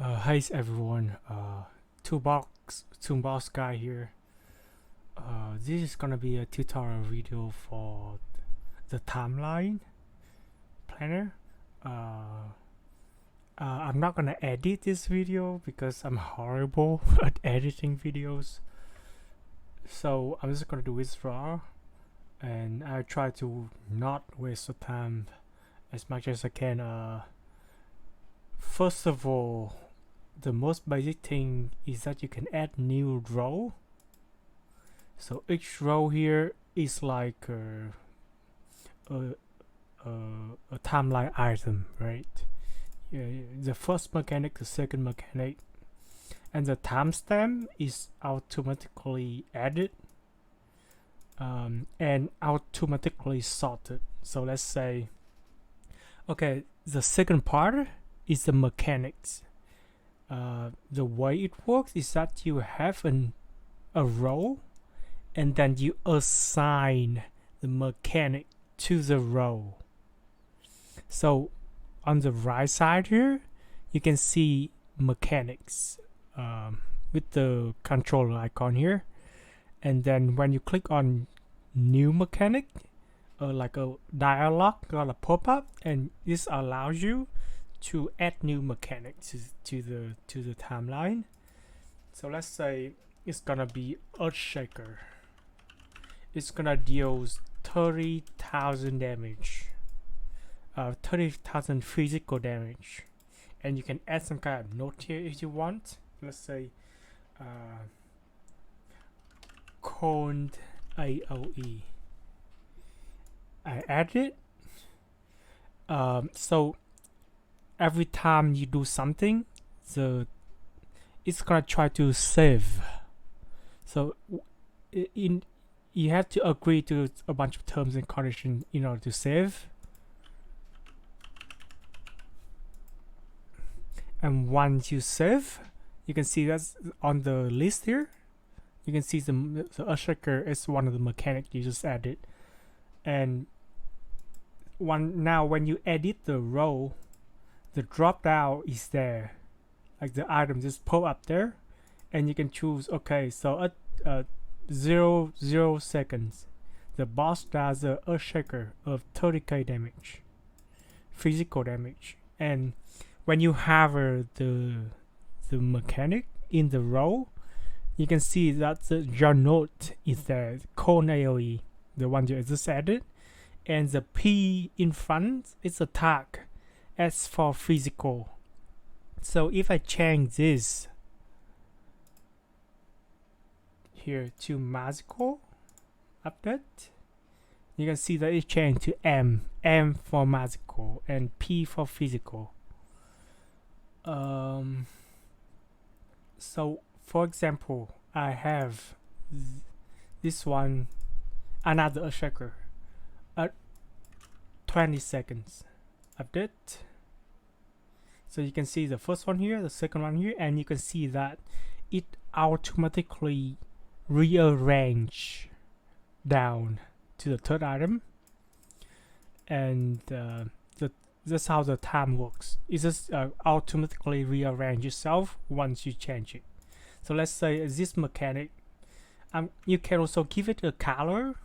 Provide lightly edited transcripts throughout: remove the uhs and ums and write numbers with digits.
Hi everyone, Toolbox guy here. This is gonna be a tutorial video for the timeline planner. I'm not gonna edit this video because I'm horrible at editing videos. So I'm just gonna do it raw, and I try to not waste the time as much as I can. First of all, the most basic thing is that you can add new row. So each row here is like a timeline item, right? The first mechanic, the second mechanic, and the timestamp is automatically added and automatically sorted. So let's say, okay, the second part is the mechanics. The way it works is that you have a row, and then you assign the mechanic to the row. So on the right side here, you can see mechanics with the controller icon here, and then when you click on new mechanic, like a dialog gonna pop up, and this allows you to add new mechanics to the timeline. So let's say it's gonna be Earthshaker. It's gonna deal 30,000 damage, 30,000 physical damage, and you can add some kind of note here if you want. Let's say cold AOE. I add it. So every time you do something, it's gonna try to save. So you have to agree to a bunch of terms and conditions in order to save. And once you save, you can see that's on the list here. You can see the Earthshaker is one of the mechanics you just added. And now when you edit the row, the drop down is there, like the item just pop up there, and you can choose, okay, so at 0 seconds the boss does a Earthshaker of 30k damage, physical damage. And when you hover the mechanic in the row, you can see that your note is there, cold AOE, the one you just added, and the P in front is a tag as for physical. So if I change this here to magical update, you can see that it changed to M for magical and P for physical. So for example, I have this one, another Earthshaker at 20 seconds update. So you can see the first one here, the second one here, and you can see that it automatically rearrange down to the third item. And that's how the time works. It just automatically rearrange itself once you change it. So let's say this mechanic, you can also give it a color.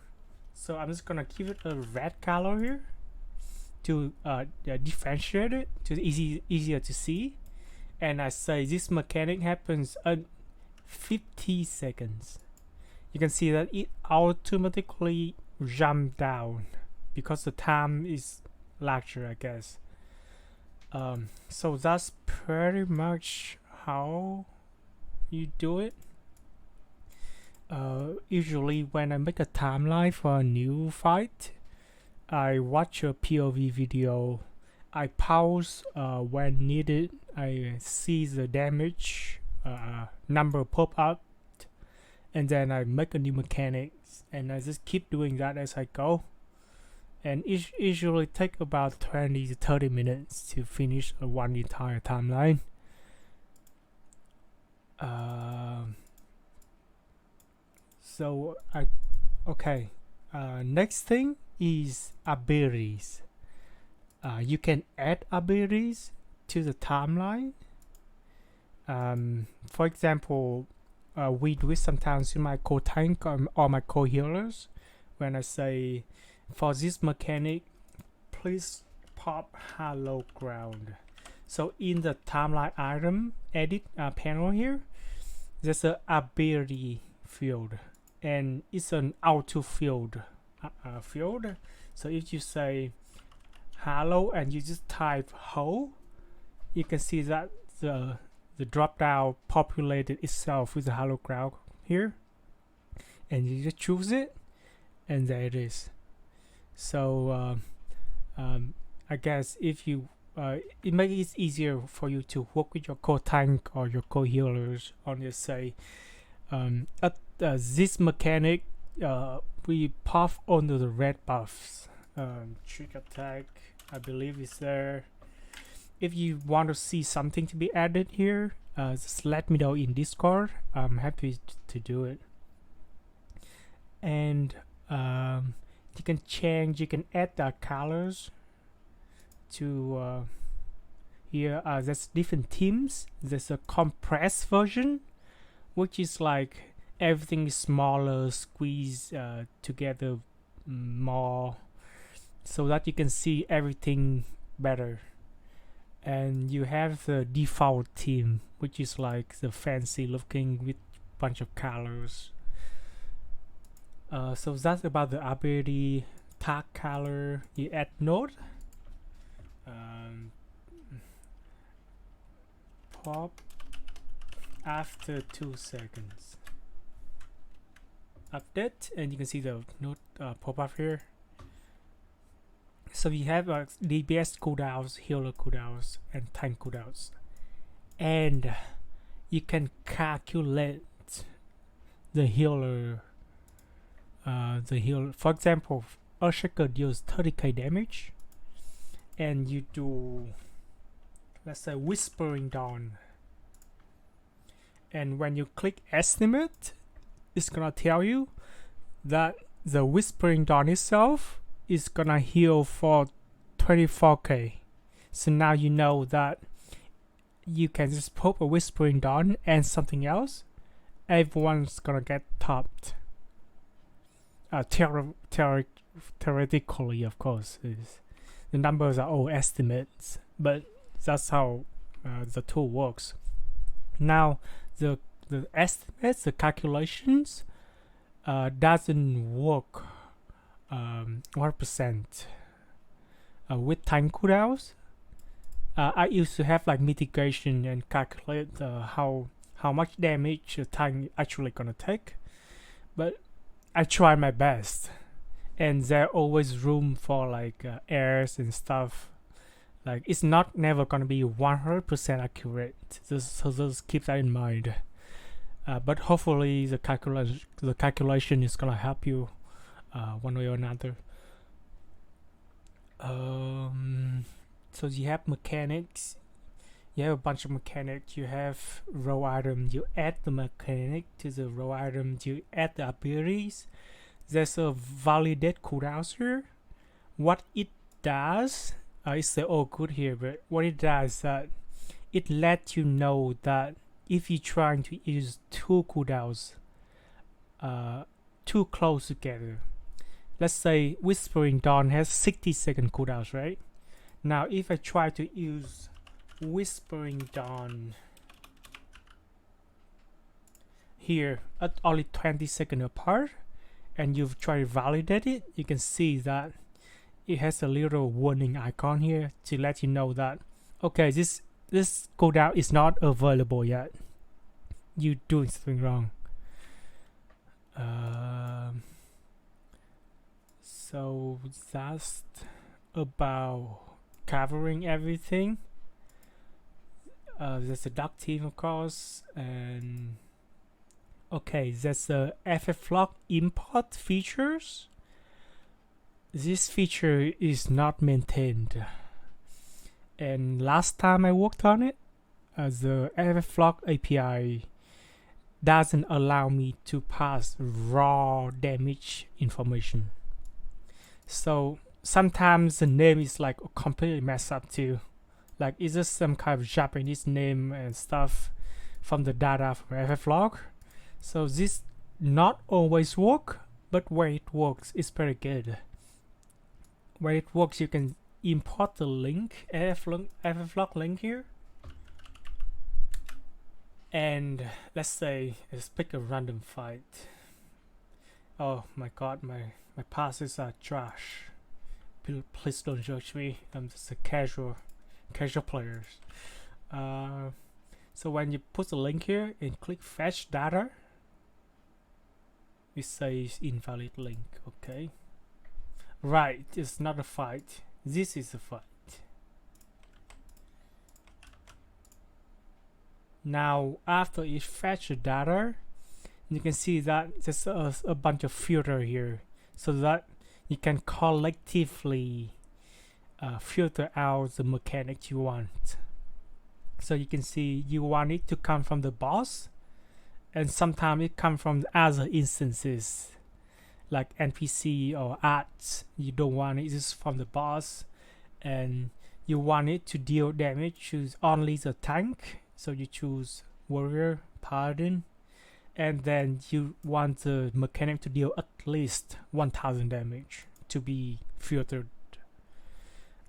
So I'm just gonna give it a red color here to differentiate it, to easier to see. And I say this mechanic happens at 50 seconds. You can see that it automatically jump down because the time is larger, I guess. So that's pretty much how you do it. Usually when I make a timeline for a new fight, I watch a POV video, I pause when needed, I see the damage number pop up, and then I make a new mechanics, and I just keep doing that as I go. And it usually take about 20 to 30 minutes to finish one entire timeline. So next thing is abilities. You can add abilities to the timeline. For example, we do it sometimes in my co-tank or my co-healers. When I say, for this mechanic, please pop hollow ground. So in the timeline item edit panel here, there's a ability field, and it's an auto field. So if you say hollow and you just type hole, you can see that the drop down populated itself with the hollow ground here, and you just choose it, and there it is. So I guess if you it makes it easier for you to work with your co-tank or your co-healers on your say at this mechanic. We pop onto the red buffs. Trick attack, I believe, is there. If you want to see something to be added here, just let me know in Discord. I'm happy to do it. And you can change, you can add the colors to here. There's different themes. There's a compressed version, which is like everything is smaller, squeezed together more, so that you can see everything better. And you have the default theme, which is like the fancy looking with bunch of colors. So that's about the ability. Tag color, you add node, pop after 2 seconds, update, and you can see the node pop up here. So you have DPS cooldowns, healer cooldowns, and tank cooldowns, and you can calculate the healer. For example, Earthshaker deals 30k damage, and you do, let's say, Whispering Dawn, and when you click estimate, it's gonna tell you that the Whispering Dawn itself is gonna heal for 24k. So now you know that you can just pop a Whispering Dawn and something else, everyone's gonna get topped. Theoretically, of course, the numbers are all estimates, but that's how the tool works. Now the estimates, the calculations doesn't work 100% with time cooldowns. I used to have like mitigation and calculate how much damage a tank actually gonna take, but I try my best, and there always room for like errors and stuff. Like it's not never gonna be 100% accurate. So just keep that in mind. But hopefully the calculation is gonna help you one way or another. So you have mechanics. You have a bunch of mechanics. You have row item. You add the mechanic to the row item. You add the abilities. There's a validate cooldowns here. What it does, it's the all good here, but what it does is that it lets you know that if you're trying to use two cooldowns too close together, let's say Whispering Dawn has 60-second cooldowns, right? Now if I try to use Whispering Dawn here at only 20 seconds apart, and you've tried to validate it, you can see that it has a little warning icon here to let you know that okay, this cooldown is not available yet. You're doing something wrong. So that's about covering everything. There's a duck team, of course, and okay, there's the FF14 import features. This feature is not maintained, and last time I worked on it, the FF14 API doesn't allow me to pass raw damage information. So sometimes the name is like completely messed up too. Like it's just some kind of Japanese name and stuff. from the data from FFlog. So this not always work, but where it works is pretty good. Where it works, you can import the link, FFlog link here, and let's say let's pick a random fight. Oh my god, my passes are trash. Please don't judge me. I'm just a casual player. So when you put the link here and click fetch data, it says invalid link. Okay, right, it's not a fight, this is a fight. Now after it fetch the data, you can see that there's a bunch of filter here, so that you can collectively filter out the mechanic you want. So you can see you want it to come from the boss, and sometimes it comes from other instances like NPC or ads. You don't want it just from the boss, and you want it to deal damage, choose only the tank, so you choose warrior, paladin, and then you want the mechanic to deal at least 1000 damage to be filtered.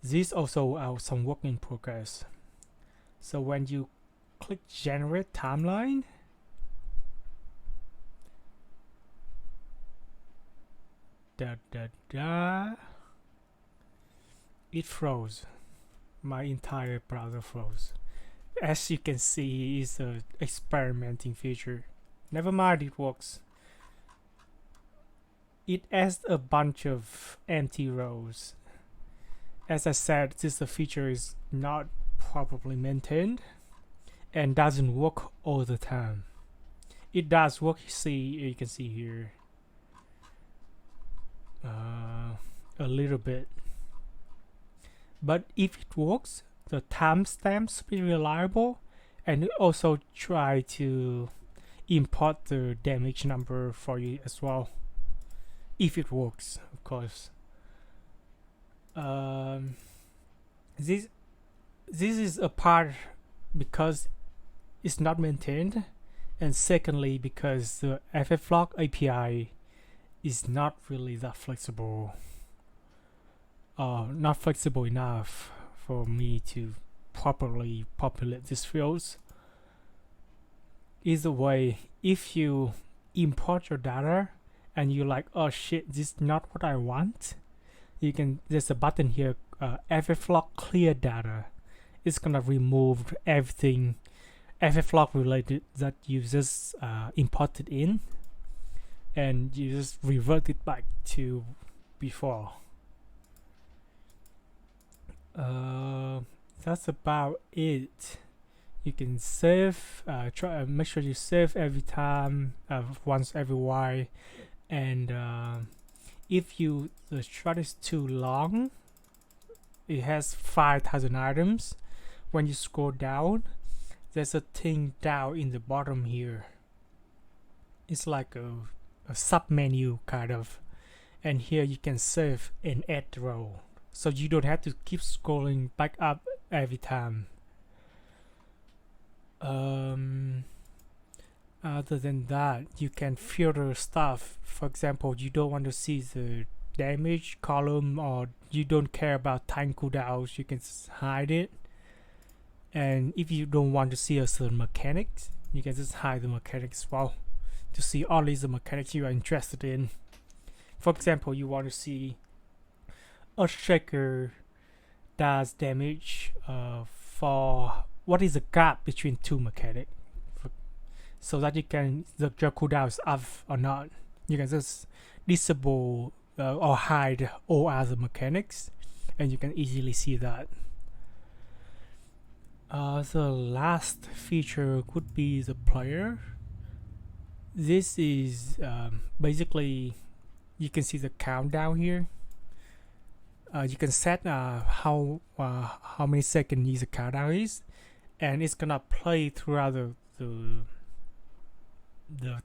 These also are some work in progress. So when you click generate timeline, it froze. My entire browser froze. As you can see, it's a experimenting feature. Never mind, it works. It adds a bunch of empty rows. As I said, this feature is not properly maintained and doesn't work all the time. It does work, you can see here, a little bit. But if it works, the timestamps be reliable, and also try to import the damage number for you as well, if it works, of course. This is a part because it's not maintained, and secondly because the FFlog API is not really that flexible, not flexible enough for me to properly populate these fields. Either way, if you import your data and you're like, oh shit, this is not what I want, you can, there's a button here, FFlog clear data. It's gonna remove everything FFlog related that you just imported in, and you just revert it back to before. That's about it. You can save, make sure you save every time, once every while, and if the shot is too long, it has 5,000 items. When you scroll down, there's a thing down in the bottom here. It's like a sub menu kind of, and here you can save and add row, so you don't have to keep scrolling back up every time. Other than that, you can filter stuff. For example, you don't want to see the damage column, or you don't care about time cooldowns, you can just hide it. And if you don't want to see a certain mechanics, you can just hide the mechanics as well to see only the mechanics you are interested in. For example, you want to see Earthshaker does damage for what is the gap between two mechanics, so that you can, the cooldown is up or not. You can just disable or hide all other mechanics, and you can easily see that. The last feature could be the player. This is basically, you can see the countdown here. You can set how many seconds the countdown is, and it's gonna play throughout the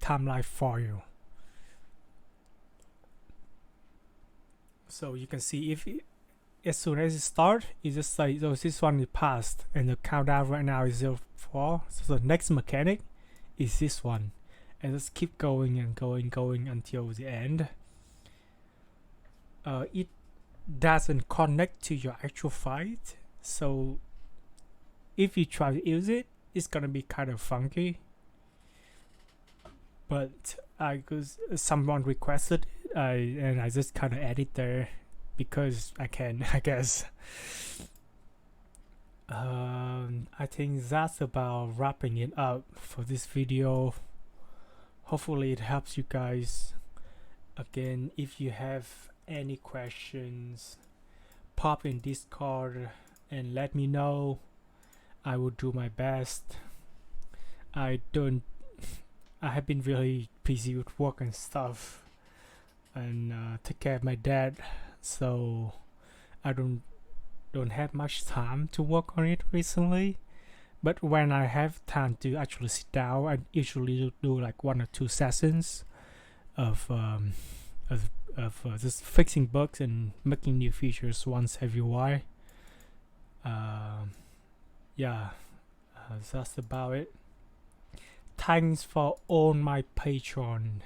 timeline for you. So you can see if as soon as it starts, it just say, oh, this one is passed, and the countdown right now is 0-4. So the next mechanic is this one, and just keep going and going until the end. It doesn't connect to your actual fight, so if you try to use it, it's gonna be kind of funky. But cause someone requested it, and I just kind of added there because I can, I guess. I think that's about wrapping it up for this video. Hopefully it helps you guys. Again, if you have any questions, pop in Discord and let me know. I will do my best. I have been really busy with work and stuff, and take care of my dad, so I don't have much time to work on it recently. But when I have time to actually sit down, I usually do like 1 or 2 sessions of just fixing bugs and making new features once every while. Yeah, that's about it. Thanks for all my Patreon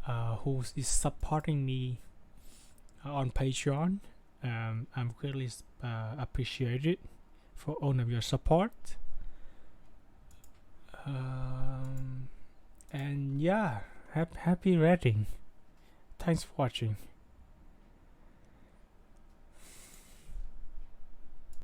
who is supporting me on Patreon. I'm really appreciated for all of your support. And yeah, happy reading. Thanks for watching.